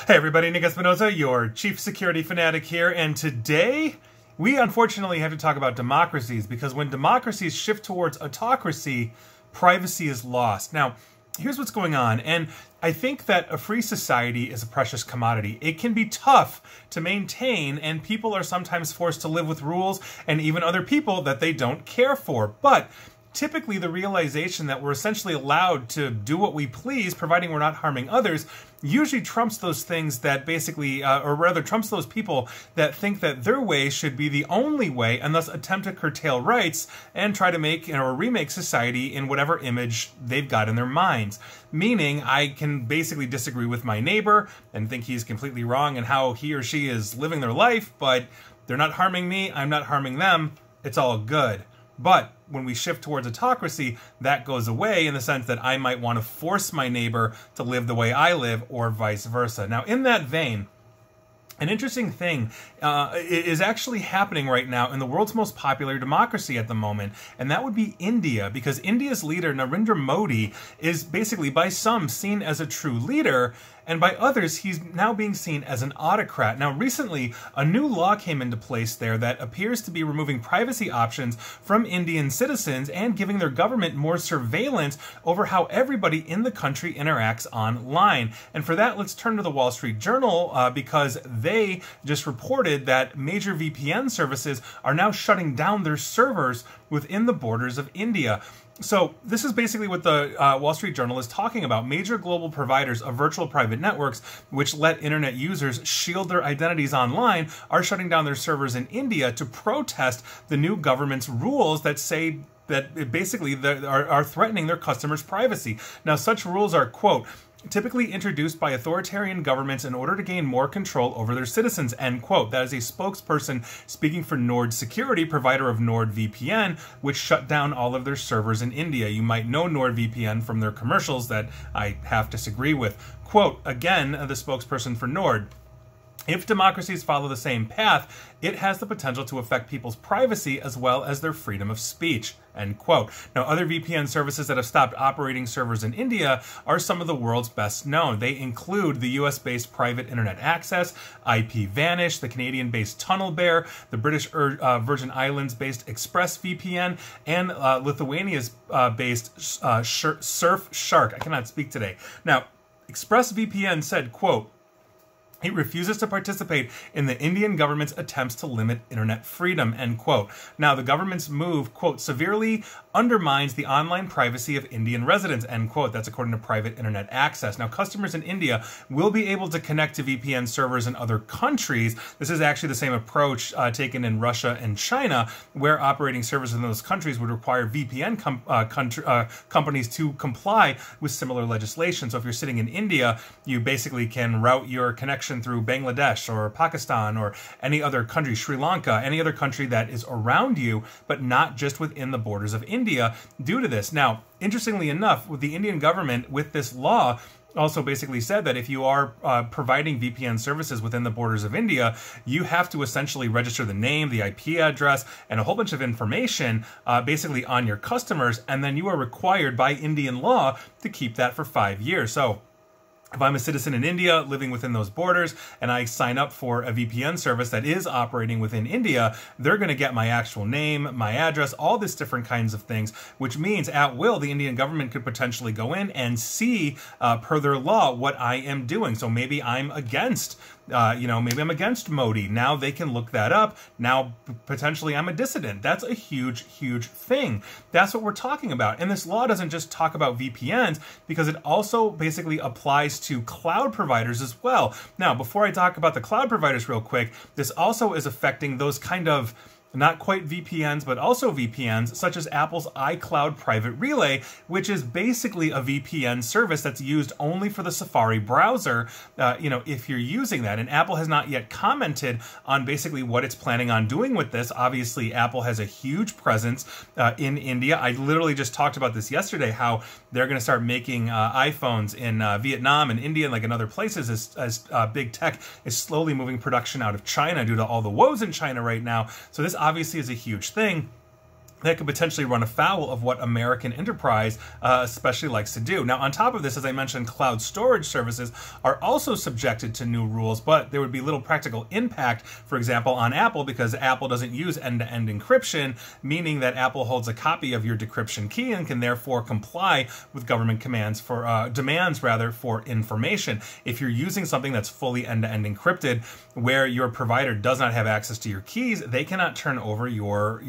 Hey everybody, Nick Espinosa, your chief security fanatic here, and today we unfortunately have to talk about democracies, because when democracies shift towards autocracy, privacy is lost. Now, here's what's going on, and I think that a free society is a precious commodity. It can be tough to maintain, and people are sometimes forced to live with rules and even other people that they don't care for, but typically the realization that we're essentially allowed to do what we please, providing we're not harming others, usually trumps those things that basically, or rather trumps those people that think that their way should be the only way, and thus attempt to curtail rights and try to make or remake society in whatever image they've got in their minds. Meaning, I can basically disagree with my neighbor and think he's completely wrong in how he or she is living their life, but they're not harming me, I'm not harming them, it's all good. But when we shift towards autocracy, that goes away in the sense that I might want to force my neighbor to live the way I live, or vice versa. Now, in that vein, an interesting thing is actually happening right now in the world's most popular democracy at the moment, and that would be India, because India's leader, Narendra Modi, is basically by some seen as a true leader, and by others, he's now being seen as an autocrat. Now, recently, a new law came into place there that appears to be removing privacy options from Indian citizens and giving their government more surveillance over how everybody in the country interacts online. And for that, let's turn to the Wall Street Journal, because they just reported that major VPN services are now shutting down their servers within the borders of India. So this is basically what the Wall Street Journal is talking about. Major global providers of virtual private networks, which let internet users shield their identities online, are shutting down their servers in India to protest the new government's rules that say that basically are threatening their customers' privacy. Now, such rules are, quote, typically introduced by authoritarian governments in order to gain more control over their citizens, end quote. That is a spokesperson speaking for Nord Security, provider of NordVPN, which shut down all of their servers in India. You might know NordVPN from their commercials that I half disagree with. Quote, again, the spokesperson for Nord: if democracies follow the same path, it has the potential to affect people's privacy as well as their freedom of speech, end quote. Now, other VPN services that have stopped operating servers in India are some of the world's best known. They include the US-based Private Internet Access, IPVanish, the Canadian-based TunnelBear, the British Virgin Islands-based ExpressVPN, and Lithuania's-based Surfshark. I cannot speak today. Now, ExpressVPN said, quote, it refuses to participate in the Indian government's attempts to limit internet freedom, end quote. Now, the government's move, quote, severely undermines the online privacy of Indian residents, end quote. That's according to Private Internet Access. Now, customers in India will be able to connect to VPN servers in other countries. This is actually the same approach taken in Russia and China, where operating servers in those countries would require VPN companies to comply with similar legislation. So if you're sitting in India, you basically can route your connection through Bangladesh or Pakistan or any other country, Sri Lanka, any other country that is around you, but not just within the borders of India due to this. Now, interestingly enough, with the Indian government, with this law, also basically said that if you are providing VPN services within the borders of India, you have to essentially register the name, the IP address, and a whole bunch of information basically on your customers, and then you are required by Indian law to keep that for 5 years. So if I'm a citizen in India living within those borders and I sign up for a VPN service that is operating within India, they're going to get my actual name, my address, all these different kinds of things, which means at will the Indian government could potentially go in and see per their law what I am doing. So maybe I'm against maybe I'm against Modi. Now they can look that up. Now, potentially I'm a dissident. That's a huge, huge thing. That's what we're talking about. And this law doesn't just talk about VPNs, because it also basically applies to cloud providers as well. Now, before I talk about the cloud providers real quick, this also is affecting those kind of not quite VPNs, but also VPNs, such as Apple's iCloud Private Relay, which is basically a VPN service that's used only for the Safari browser, if you're using that. And Apple has not yet commented on basically what it's planning on doing with this. Obviously, Apple has a huge presence in India. I literally just talked about this yesterday, how they're going to start making iPhones in Vietnam and India and like in other places as big tech is slowly moving production out of China due to all the woes in China right now. So this obviously is a huge thing. that could potentially run afoul of what American enterprise especially likes to do. Now, on top of this, as I mentioned, cloud storage services are also subjected to new rules, but there would be little practical impact, for example, on Apple, because Apple doesn't use end-to-end encryption, meaning that Apple holds a copy of your decryption key and can therefore comply with government commands for demands rather for information. If you're using something that's fully end-to-end encrypted, where your provider does not have access to your keys, they cannot turn over your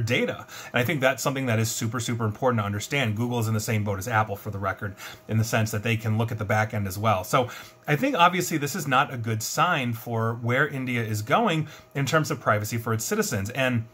data. And I think that's something that is super, super important to understand. Google is in the same boat as Apple, for the record, in the sense that they can look at the back end as well. So I think obviously this is not a good sign for where India is going in terms of privacy for its citizens. And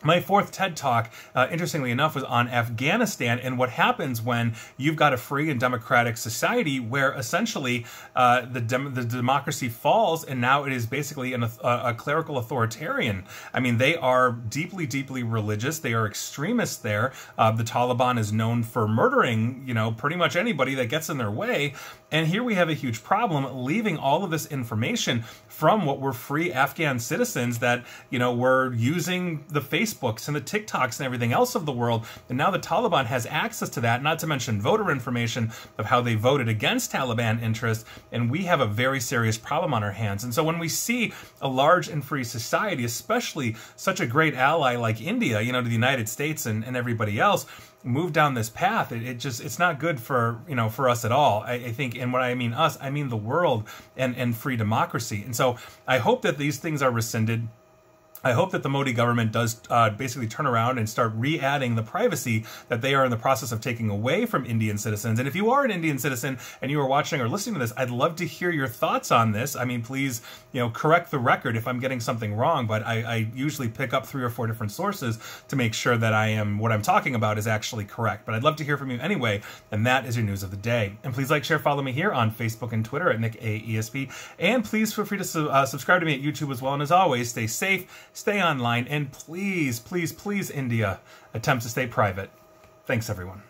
my fourth TED Talk, interestingly enough, was on Afghanistan and what happens when you've got a free and democratic society where essentially the democracy falls and now it is basically a clerical authoritarian. I mean, they are deeply, deeply religious. They are extremists there. The Taliban is known for murdering, you know, pretty much anybody that gets in their way. And here we have a huge problem, leaving all of this information from what were free Afghan citizens that, you know, were using the Facebooks and the TikToks and everything else of the world. And now the Taliban has access to that, not to mention voter information of how they voted against Taliban interests. And we have a very serious problem on our hands. And so when we see a large and free society, especially such a great ally like India, you know, to the United States and everybody else, move down this path, it's not good for, you know, for us at all. I think, and when I mean us, I mean the world and free democracy. And so I hope that these things are rescinded. I hope that the Modi government does basically turn around and start re-adding the privacy that they are in the process of taking away from Indian citizens. And if you are an Indian citizen and you are watching or listening to this, I'd love to hear your thoughts on this. I mean, please, you know, correct the record if I'm getting something wrong, but I usually pick up 3 or 4 different sources to make sure that what I'm talking about is actually correct. But I'd love to hear from you anyway, and that is your news of the day. And please like, share, follow me here on Facebook and Twitter at NickAESP. And please feel free to subscribe to me at YouTube as well. And as always, stay safe, stay online, and please, please, please, India, attempt to stay private. Thanks, everyone.